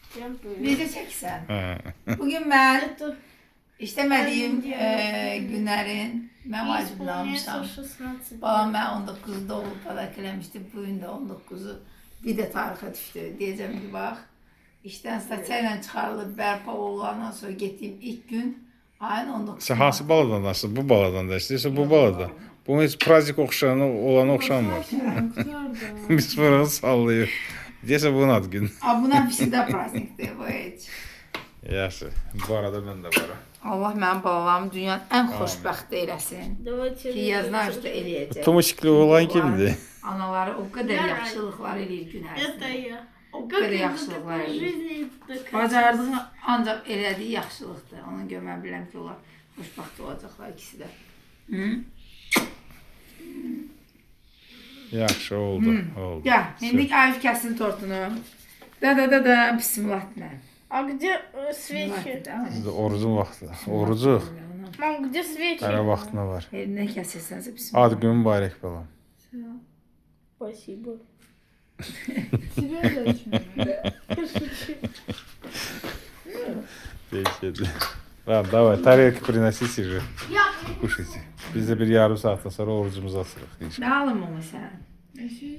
Necə çəksən? Hə. Bugün mən işləmədiyim günlərin mən vacibini almışam. Babam mən 19'da olub padak eləmişdi. Bugün də 19'u bir də tarixə düşdü. Deyəcəm ki, bax, işdən stasiya ilə çıxarılıb bərpa olandan sonra getdiyim ilk gün ayın 19'u. Sən hansı baladan danışsın? Bu baladan da istəyirsən, bu baladan. Bunun heç prazik oxşayanı olana oxşamır. Biz buranı sallayır. Deyəsən bunun ad günü. Buna всегда праздникdir bu heç. Yaxşı. Bu arada mən də varam. Allah mənim balalarımı dünyanın ən xoşbəxt eləsin. Ki, yazılar üstə eləyəcək. Tomuçikli olan kimdir? Anaları o qədər yaxşılıqlar eləyir gün ərzində. O qədər yaxşılıqlar eləyir. Bacardığını ancaq elədiyi yaxşılıqdır. Onu görməm biləm ki, onlar xoşbəxt olacaqlar ikisi də. Yaxşı, oldu. Gəl, indi Arif kəsin tortunu. Da, bismillahla. А где свечи? Orucun vaxtı. Orucuq. Мам, где свечи? Hələ vaxtına var. Nə kəsirsənsə bismillah. Ad gün mübarək balam. Спасибо. Тебе зачем? Peki. Tamam, давай, тарелки приносите же. Кушайте. Biz de bir yarım saatten sonra orucumuzu açırıq. Nə alım onu sən?